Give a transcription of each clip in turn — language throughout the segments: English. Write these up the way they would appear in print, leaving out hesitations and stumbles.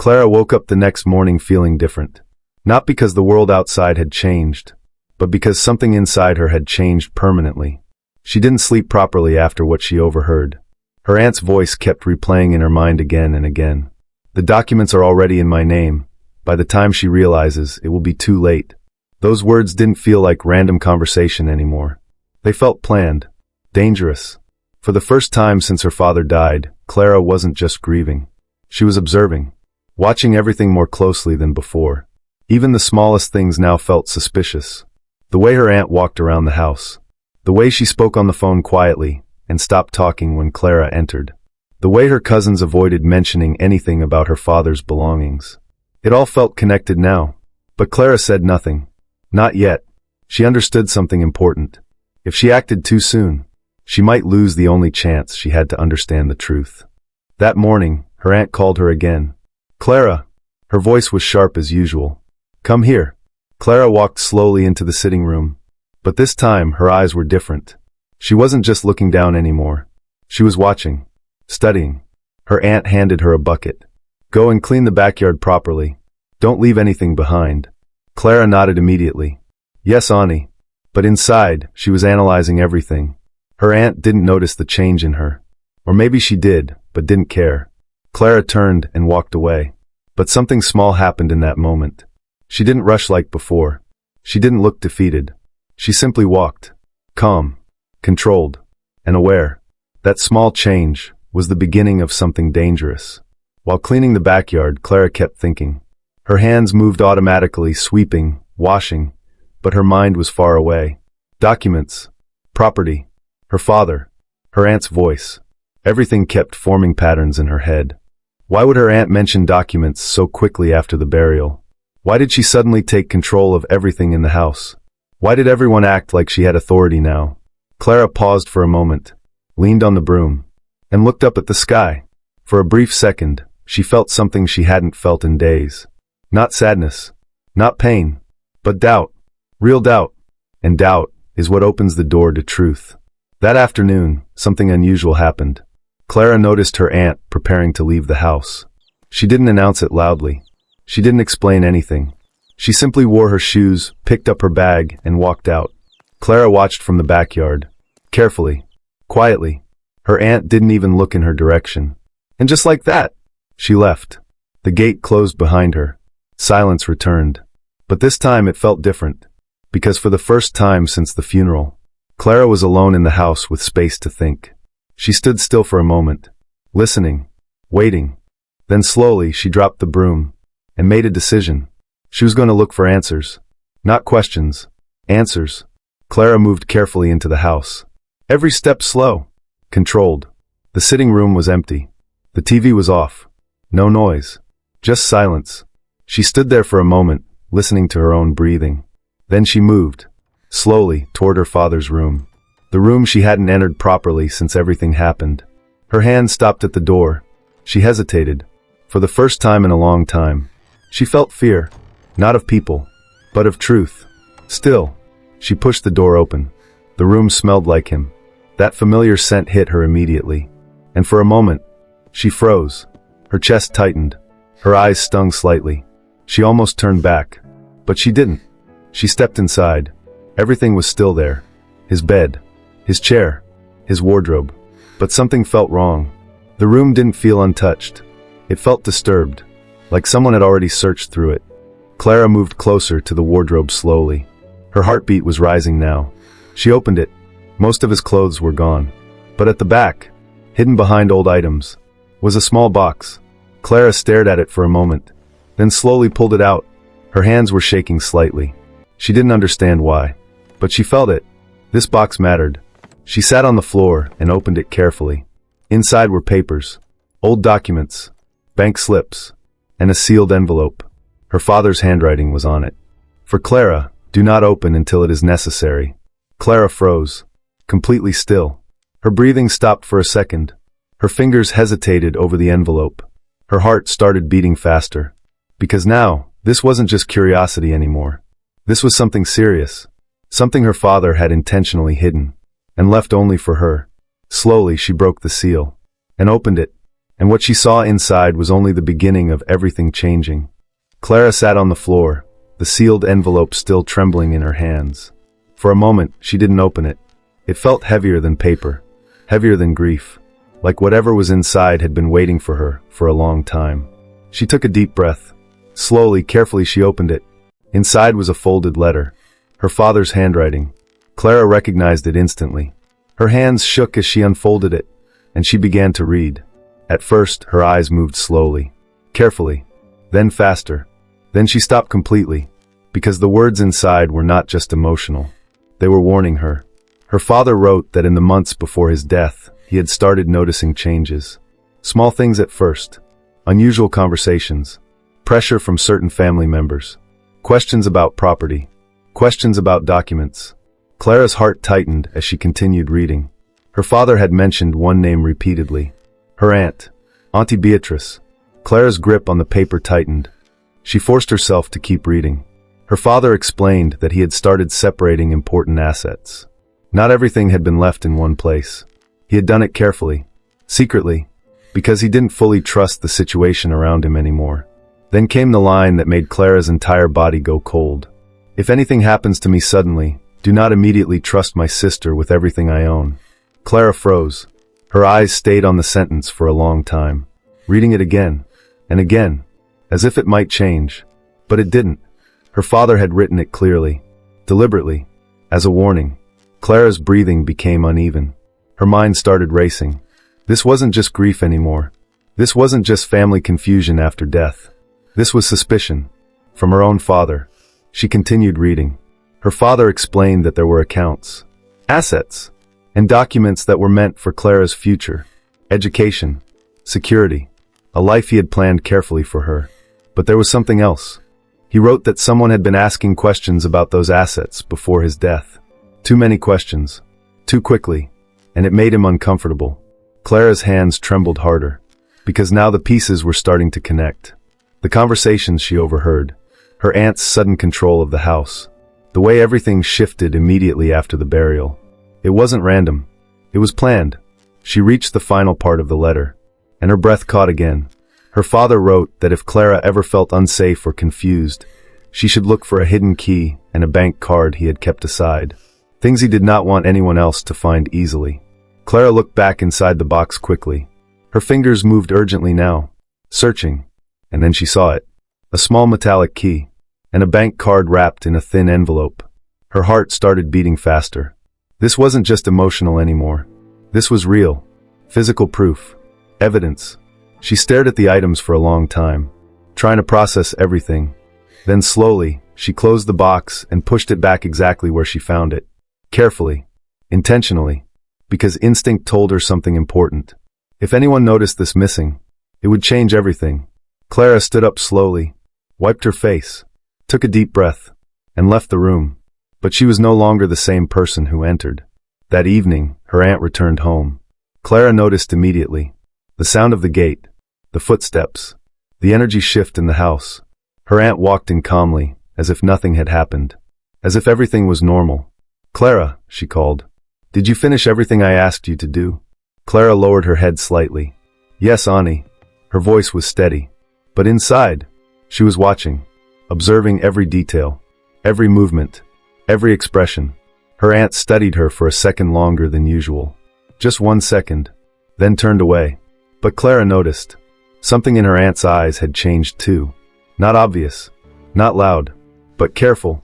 Clara woke up the next morning feeling different. Not because the world outside had changed, but because something inside her had changed permanently. She didn't sleep properly after what she overheard. Her aunt's voice kept replaying in her mind again and again. The documents are already in my name. By the time she realizes, it will be too late. Those words didn't feel like random conversation anymore. They felt planned, dangerous. For the first time since her father died, Clara wasn't just grieving. She was observing, watching everything more closely than before. Even the smallest things now felt suspicious. The way her aunt walked around the house. The way she spoke on the phone quietly and stopped talking when Clara entered. The way her cousins avoided mentioning anything about her father's belongings. It all felt connected now. But Clara said nothing. Not yet. She understood something important. If she acted too soon, she might lose the only chance she had to understand the truth. That morning, her aunt called her again. "Clara." Her voice was sharp as usual. "Come here." Clara walked slowly into the sitting room. But this time, her eyes were different. She wasn't just looking down anymore. She was watching, studying. Her aunt handed her a bucket. "Go and clean the backyard properly. Don't leave anything behind." Clara nodded immediately. "Yes, Auntie." But inside, she was analyzing everything. Her aunt didn't notice the change in her. Or maybe she did, but didn't care. Clara turned and walked away. But something small happened in that moment. She didn't rush like before. She didn't look defeated. She simply walked. Calm, controlled, and aware. That small change was the beginning of something dangerous. While cleaning the backyard, Clara kept thinking. Her hands moved automatically, sweeping, washing, but her mind was far away. Documents, property, her father, her aunt's voice. Everything kept forming patterns in her head. Why would her aunt mention documents so quickly after the burial? Why did she suddenly take control of everything in the house? Why did everyone act like she had authority now? Clara paused for a moment, leaned on the broom, and looked up at the sky. For a brief second, she felt something she hadn't felt in days. Not sadness, not pain, but doubt. Real doubt. And doubt is what opens the door to truth. That afternoon, something unusual happened. Clara noticed her aunt preparing to leave the house. She didn't announce it loudly. She didn't explain anything. She simply wore her shoes, picked up her bag, and walked out. Clara watched from the backyard. Carefully, quietly. Her aunt didn't even look in her direction. And just like that, she left. The gate closed behind her. Silence returned. But this time it felt different. Because for the first time since the funeral, Clara was alone in the house with space to think. She stood still for a moment, listening, waiting. Then slowly she dropped the broom and made a decision. She was going to look for answers. Not questions. Answers. Clara moved carefully into the house. Every step slow, controlled. The sitting room was empty. The TV was off. No noise. Just silence. She stood there for a moment, listening to her own breathing. Then she moved, slowly, toward her father's room. The room she hadn't entered properly since everything happened. Her hand stopped at the door. She hesitated. For the first time in a long time. She felt fear. Not of people, but of truth. Still, she pushed the door open. The room smelled like him. That familiar scent hit her immediately. And for a moment, she froze. Her chest tightened. Her eyes stung slightly. She almost turned back. But she didn't. She stepped inside. Everything was still there. His bed, his chair, his wardrobe. But something felt wrong. The room didn't feel untouched. It felt disturbed, like someone had already searched through it. Clara moved closer to the wardrobe slowly. Her heartbeat was rising now. She opened it. Most of his clothes were gone. But at the back, hidden behind old items, was a small box. Clara stared at it for a moment, then slowly pulled it out. Her hands were shaking slightly. She didn't understand why, but she felt it. This box mattered. She sat on the floor and opened it carefully. Inside were papers, old documents, bank slips, and a sealed envelope. Her father's handwriting was on it. For Clara, do not open until it is necessary. Clara froze, completely still. Her breathing stopped for a second. Her fingers hesitated over the envelope. Her heart started beating faster. Because now, this wasn't just curiosity anymore. This was something serious. Something her father had intentionally hidden, and left only for her. Slowly she broke the seal, and opened it. And what she saw inside was only the beginning of everything changing. Clara sat on the floor, the sealed envelope still trembling in her hands. For a moment, she didn't open it. It felt heavier than paper, heavier than grief, like whatever was inside had been waiting for her for a long time. She took a deep breath. Slowly, carefully, she opened it. Inside was a folded letter. Her father's handwriting. Clara recognized it instantly. Her hands shook as she unfolded it, and she began to read. At first, her eyes moved slowly, carefully, then faster. Then she stopped completely, because the words inside were not just emotional. They were warning her. Her father wrote that in the months before his death, he had started noticing changes. Small things at first. Unusual conversations. Pressure from certain family members. Questions about property. Questions about documents. Clara's heart tightened as she continued reading. Her father had mentioned one name repeatedly. Her aunt. Auntie Beatrice. Clara's grip on the paper tightened. She forced herself to keep reading. Her father explained that he had started separating important assets. Not everything had been left in one place. He had done it carefully, secretly, because he didn't fully trust the situation around him anymore. Then came the line that made Clara's entire body go cold. If anything happens to me suddenly, do not immediately trust my sister with everything I own. Clara froze. Her eyes stayed on the sentence for a long time, reading it again and again, as if it might change. But it didn't. Her father had written it clearly, deliberately, as a warning. Clara's breathing became uneven. Her mind started racing. This wasn't just grief anymore. This wasn't just family confusion after death. This was suspicion. From her own father. She continued reading. Her father explained that there were accounts, assets, and documents that were meant for Clara's future, education, security, a life he had planned carefully for her. But there was something else. He wrote that someone had been asking questions about those assets before his death. Too many questions, too quickly, and it made him uncomfortable. Clara's hands trembled harder, because now the pieces were starting to connect. The conversations she overheard, her aunt's sudden control of the house, the way everything shifted immediately after the burial. It wasn't random. It was planned. She reached the final part of the letter, and her breath caught again. Her father wrote that if Clara ever felt unsafe or confused, she should look for a hidden key and a bank card he had kept aside. Things he did not want anyone else to find easily. Clara looked back inside the box quickly. Her fingers moved urgently now, searching, and then she saw it. A small metallic key, and a bank card wrapped in a thin envelope. Her heart started beating faster. This wasn't just emotional anymore. This was real. Physical proof. Evidence. She stared at the items for a long time, trying to process everything. Then slowly, she closed the box and pushed it back exactly where she found it. Carefully. Intentionally. Because instinct told her something important. If anyone noticed this missing, it would change everything. Clara stood up slowly, wiped her face, took a deep breath, and left the room. But she was no longer the same person who entered. That evening, her aunt returned home. Clara noticed immediately. The sound of the gate, the footsteps, the energy shift in the house. Her aunt walked in calmly, as if nothing had happened. As if everything was normal. "Clara," she called. "Did you finish everything I asked you to do?" Clara lowered her head slightly. "Yes, Annie." Her voice was steady. But inside, she was watching, observing every detail, every movement, every expression. Her aunt studied her for a second longer than usual. Just 1 second, then turned away. But Clara noticed. Something in her aunt's eyes had changed too. Not obvious, not loud, but careful,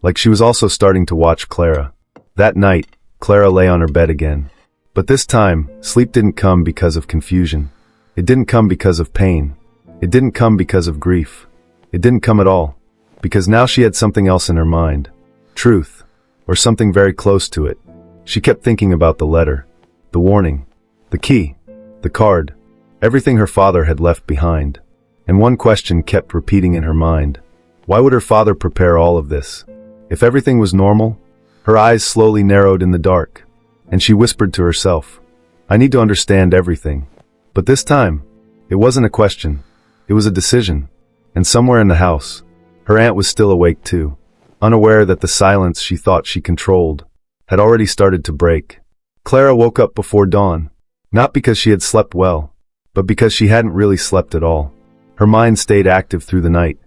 like she was also starting to watch Clara. That night, Clara lay on her bed again. But this time, sleep didn't come because of confusion. It didn't come because of pain. It didn't come because of grief. It didn't come at all. Because now she had something else in her mind. Truth. Or something very close to it. She kept thinking about the letter. The warning. The key. The card. Everything her father had left behind. And one question kept repeating in her mind. Why would her father prepare all of this? If everything was normal? Her eyes slowly narrowed in the dark. And she whispered to herself, "I need to understand everything." But this time, it wasn't a question. It was a decision. And somewhere in the house, her aunt was still awake too, unaware that the silence she thought she controlled had already started to break. Clara woke up before dawn, not because she had slept well, but because she hadn't really slept at all. Her mind stayed active through the night,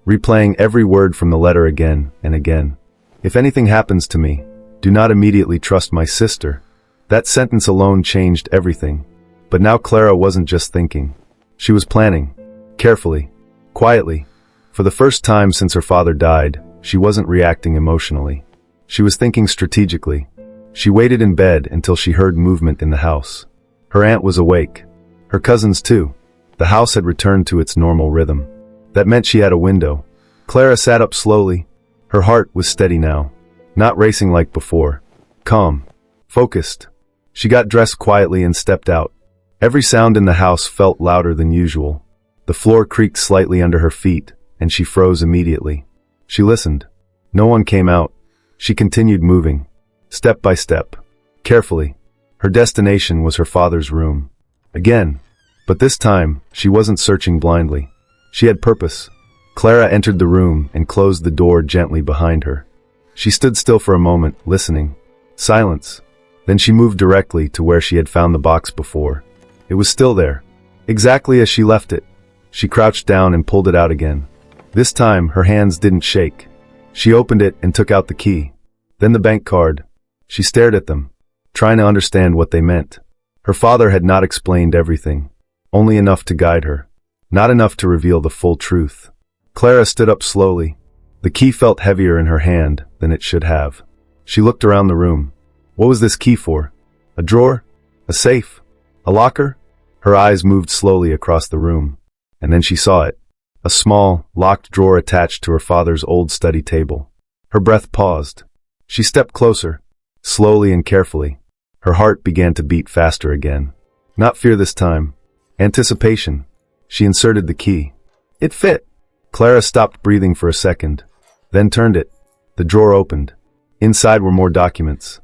replaying every word from the letter again and again. If anything happens to me, do not immediately trust my sister. That sentence alone changed everything. But now Clara wasn't just thinking. She was planning. Carefully. Quietly. For the first time since her father died, she wasn't reacting emotionally. She was thinking strategically. She waited in bed until she heard movement in the house. Her aunt was awake. Her cousins too. The house had returned to its normal rhythm. That meant she had a window. Clara sat up slowly. Her heart was steady now. Not racing like before. Calm. Focused. She got dressed quietly and stepped out. Every sound in the house felt louder than usual. The floor creaked slightly under her feet, and she froze immediately. She listened. No one came out. She continued moving. Step by step. Carefully. Her destination was her father's room. Again. But this time, she wasn't searching blindly. She had purpose. Clara entered the room and closed the door gently behind her. She stood still for a moment, listening. Silence. Then she moved directly to where she had found the box before. It was still there, exactly as she left it. She crouched down and pulled it out again. This time, her hands didn't shake. She opened it and took out the key. Then the bank card. She stared at them, trying to understand what they meant. Her father had not explained everything. Only enough to guide her. Not enough to reveal the full truth. Clara stood up slowly. The key felt heavier in her hand than it should have. She looked around the room. What was this key for? A drawer? A safe? A locker? Her eyes moved slowly across the room. And then she saw it. A small, locked drawer attached to her father's old study table. Her breath paused. She stepped closer, slowly and carefully. Her heart began to beat faster again. Not fear this time. Anticipation. She inserted the key. It fit. Clara stopped breathing for a second, then turned it. The drawer opened. Inside were more documents,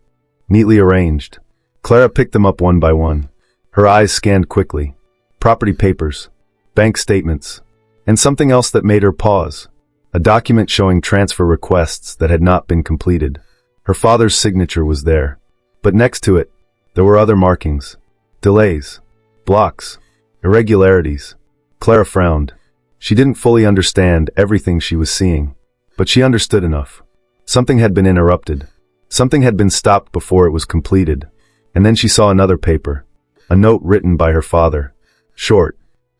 neatly arranged. Clara picked them up one by one. Her eyes scanned quickly. Property papers, bank statements, and something else that made her pause. A document showing transfer requests that had not been completed. Her father's signature was there. But next to it, there were other markings. Delays, blocks, irregularities. Clara frowned. She didn't fully understand everything she was seeing, but she understood enough. Something had been interrupted. Something had been stopped before it was completed. And then she saw another paper. A note written by her father. Short.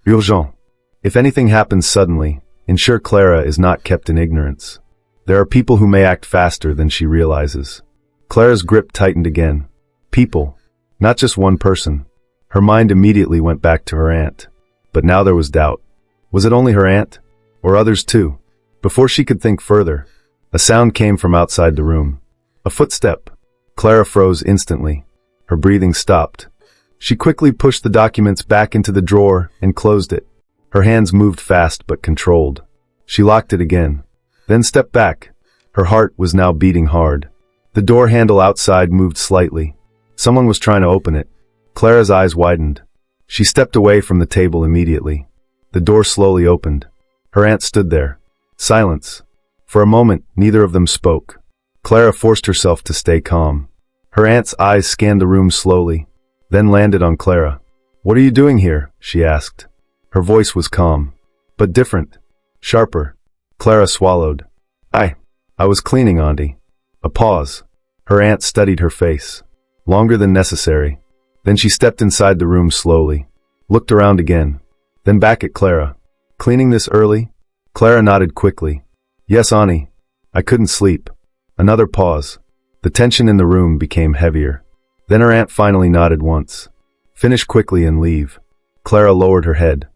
Urgent. If anything happens suddenly, ensure Clara is not kept in ignorance. There are people who may act faster than she realizes. Clara's grip tightened again. People. Not just one person. Her mind immediately went back to her aunt. But now there was doubt. Was it only her aunt? Or others too? Before she could think further, a sound came from outside the room. A footstep. Clara froze instantly. Her breathing stopped. She quickly pushed the documents back into the drawer and closed it. Her hands moved fast but controlled. She locked it again, then stepped back. Her heart was now beating hard. The door handle outside moved slightly. Someone was trying to open it. Clara's eyes widened. She stepped away from the table immediately. The door slowly opened. Her aunt stood there. Silence. For a moment, neither of them spoke. Clara forced herself to stay calm. Her aunt's eyes scanned the room slowly, then landed on Clara. "What are you doing here?" she asked. Her voice was calm, but different, sharper. Clara swallowed. I was cleaning, Auntie." A pause. Her aunt studied her face. Longer than necessary. Then she stepped inside the room slowly, looked around again, then back at Clara. "Cleaning this early?" Clara nodded quickly. "Yes, Auntie. I couldn't sleep." Another pause. The tension in the room became heavier. Then her aunt finally nodded once. "Finish quickly and leave." Clara lowered her head.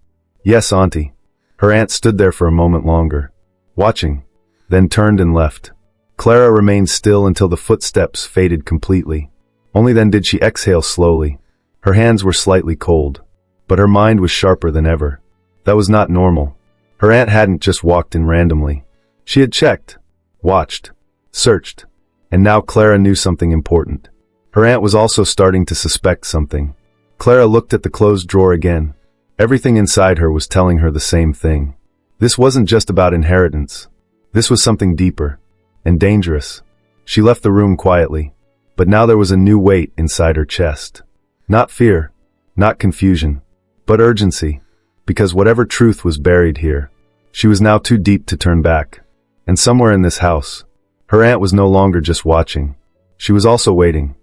"Yes, Auntie." Her aunt stood there for a moment longer, watching, then turned and left. Clara remained still until the footsteps faded completely. Only then did she exhale slowly. Her hands were slightly cold, but her mind was sharper than ever. That was not normal. Her aunt hadn't just walked in randomly. She had checked, watched, searched, and now Clara knew something important. Her aunt was also starting to suspect something. Clara looked at the closed drawer again. Everything inside her was telling her the same thing. This wasn't just about inheritance. This was something deeper and dangerous. She left the room quietly, but now there was a new weight inside her chest. Not fear, not confusion, but urgency, because whatever truth was buried here, she was now too deep to turn back. And somewhere in this house, her aunt was no longer just watching. She was also waiting.